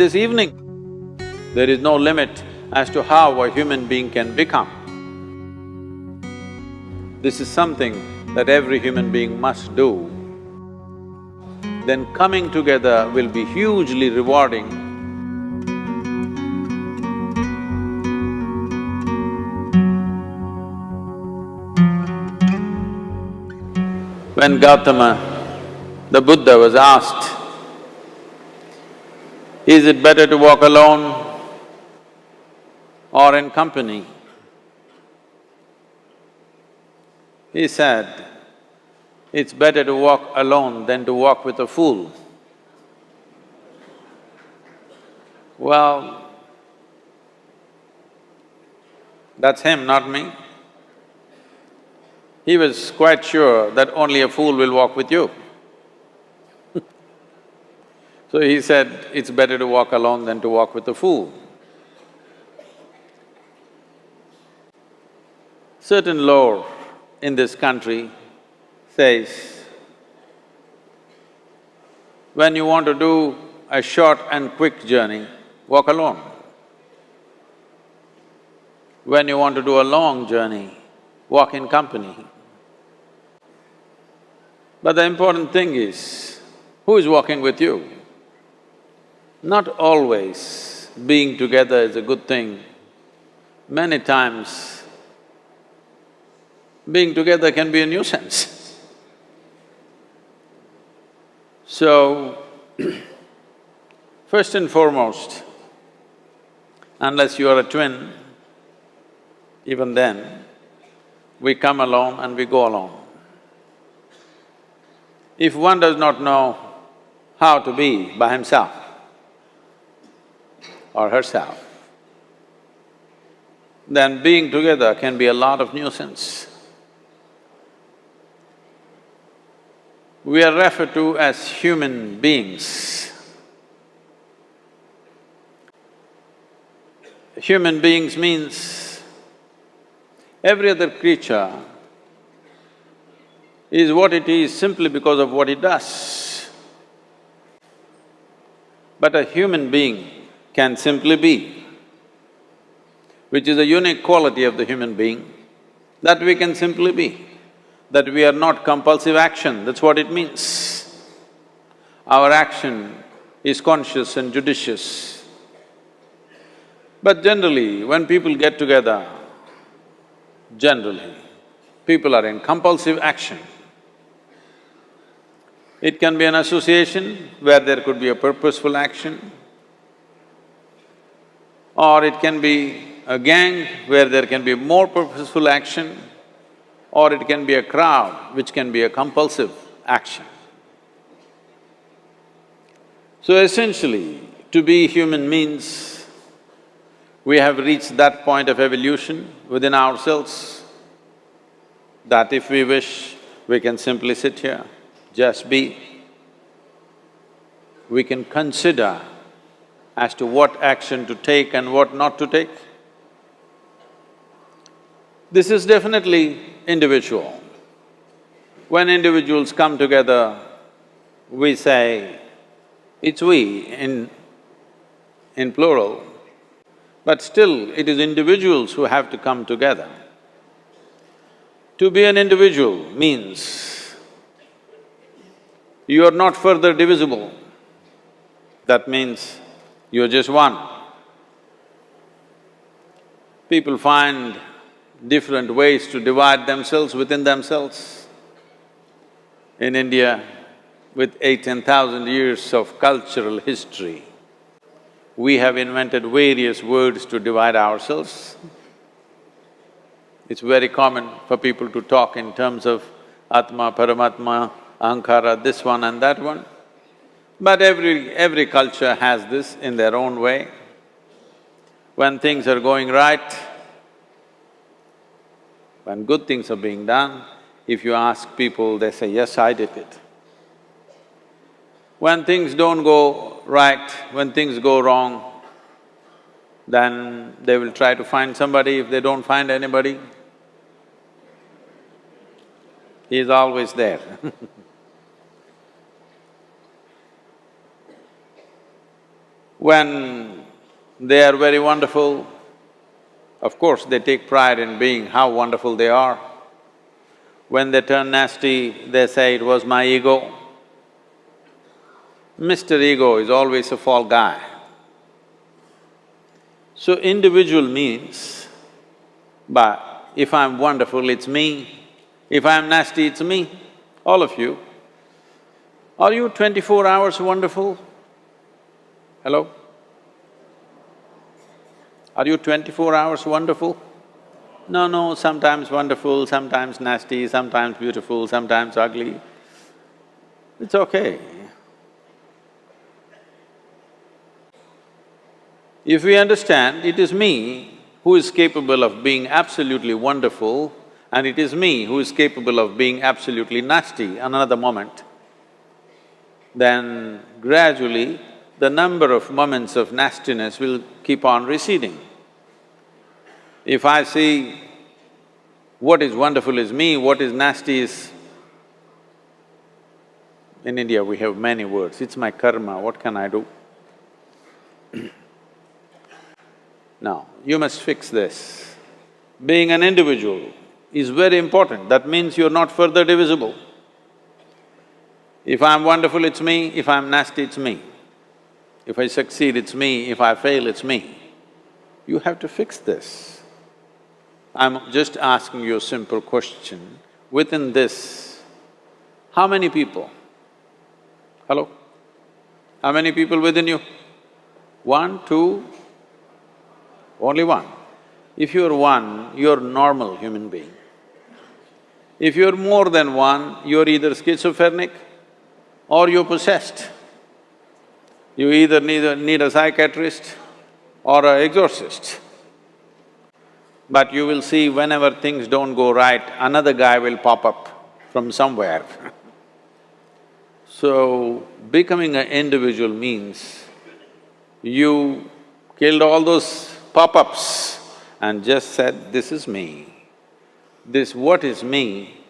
This evening, there is no limit as to how a human being can become. This is something that every human being must do. Then coming together will be hugely rewarding. When Gautama, the Buddha, was asked, is it better to walk alone or in company? He said, it's better to walk alone than to walk with a fool. Well, that's him, not me. He was quite sure that only a fool will walk with you. So he said, it's better to walk alone than to walk with a fool. Certain lore in this country says, when you want to do a short and quick journey, walk alone. When you want to do a long journey, walk in company. But the important thing is, who is walking with you? Not always being together is a good thing. Many times, being together can be a nuisance. So, first and foremost, unless you are a twin, even then, we come alone and we go alone. If one does not know how to be by himself or herself, then being together can be a lot of nuisance. We are referred to as human beings. Human beings means every other creature is what it is simply because of what it does. But a human being can simply be, which is a unique quality of the human being, that we can simply be, that we are not compulsive action, that's what it means. Our action is conscious and judicious. But generally, when people get together, generally, people are in compulsive action. It can be an association where there could be a purposeful action, or it can be a gang where there can be more purposeful action, or it can be a crowd which can be a compulsive action. So essentially, to be human means we have reached that point of evolution within ourselves that if we wish, we can simply sit here, just be. We can consider as to what action to take and what not to take. This is definitely individual. When individuals come together, we say, it's we in plural, but still it is individuals who have to come together. To be an individual means you are not further divisible. That means you're just one. People find different ways to divide themselves within themselves. In India, with 8,000–10,000 years of cultural history, we have invented various words to divide ourselves. It's very common for people to talk in terms of Atma, Paramatma, Ahankara, this one and that one. But every culture has this in their own way. When things are going right, when good things are being done, if you ask people, they say, yes, I did it. When things don't go right, when things go wrong, then they will try to find somebody. If they don't find anybody, he is always there – When they are very wonderful, of course they take pride in being how wonderful they are. When they turn nasty, they say, "It was my ego." Mr. Ego is always a fall guy. So individual means, but if I'm wonderful, it's me. If I'm nasty, it's me. All of you. Are you 24 hours wonderful? Hello? Are you 24 hours wonderful? No, sometimes wonderful, sometimes nasty, sometimes beautiful, sometimes ugly. It's okay. If we understand it is me who is capable of being absolutely wonderful and it is me who is capable of being absolutely nasty another moment, then gradually the number of moments of nastiness will keep on receding. If I see what is wonderful is me, what is nasty is… In India we have many words, it's my karma, what can I do? Now, you must fix this. Being an individual is very important, that means you're not further divisible. If I'm wonderful, it's me, if I'm nasty, it's me. If I succeed, it's me, if I fail, it's me. You have to fix this. I'm just asking you a simple question. Within this, how many people? Hello? How many people within you? One, two? Only one. If you're one, you're a normal human being. If you're more than one, you're either schizophrenic or you're possessed. You either need a psychiatrist or an exorcist. But you will see whenever things don't go right, another guy will pop up from somewhere. So, becoming an individual means you killed all those pop-ups and just said, "This is me." This what is me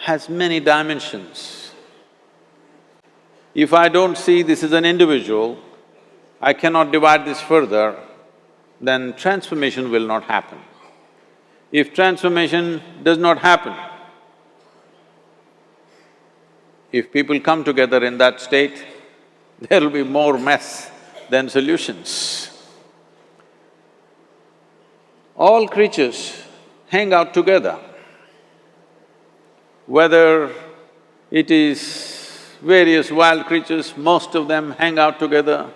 has many dimensions. If I don't see this is an individual, I cannot divide this further, then transformation will not happen. If transformation does not happen, if people come together in that state, there will be more mess than solutions. All creatures hang out together. Whether it is various wild creatures, most of them hang out together.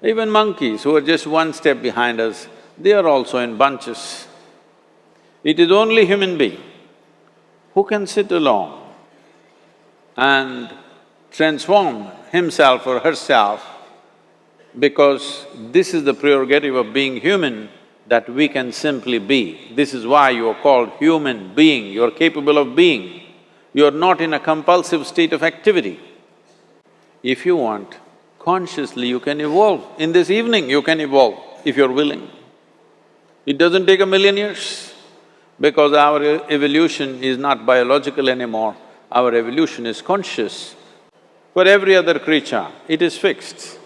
Even monkeys who are just one step behind us, they are also in bunches. It is only human being who can sit alone and transform himself or herself, because this is the prerogative of being human, that we can simply be. This is why you are called human being, you are capable of being. You are not in a compulsive state of activity. If you want, consciously you can evolve. In this evening you can evolve, if you're willing. It doesn't take 1,000,000 years, because our evolution is not biological anymore, our evolution is conscious. For every other creature, it is fixed.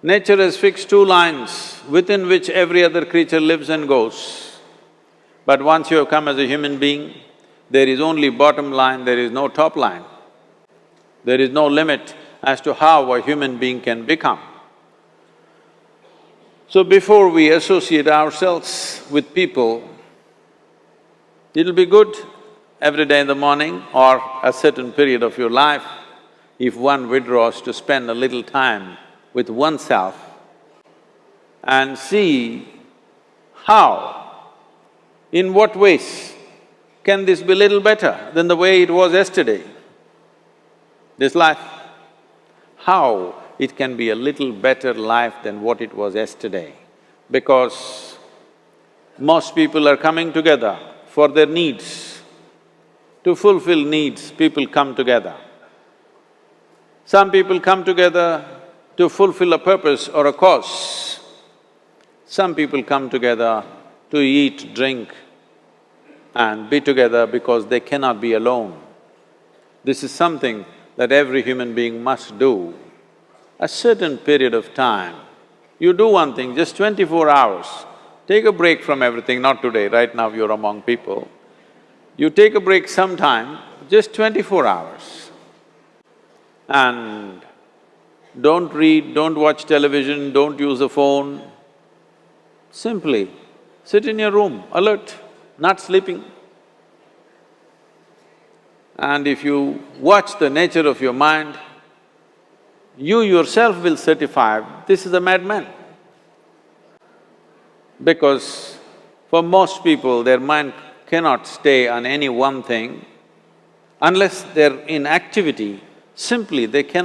Nature has fixed two lines within which every other creature lives and goes. But once you have come as a human being, there is only bottom line, there is no top line. There is no limit as to how a human being can become. So before we associate ourselves with people, it'll be good every day in the morning or a certain period of your life, if one withdraws to spend a little time with oneself and see how, in what ways can this be little better than the way it was yesterday, this life? How it can be a little better life than what it was yesterday, because most people are coming together for their needs. To fulfill needs, people come together. Some people come together to fulfill a purpose or a cause. Some people come together to eat, drink and be together because they cannot be alone. This is something that every human being must do. A certain period of time, You do one thing, just 24 hours, take a break from everything, not today, right now you're among people. You take a break sometime, just 24 hours. And don't read, don't watch television, don't use a phone. Simply sit in your room, alert, not sleeping. And if you watch the nature of your mind, you yourself will certify, this is a madman. Because for most people, their mind cannot stay on any one thing. Unless they're in activity, simply they cannot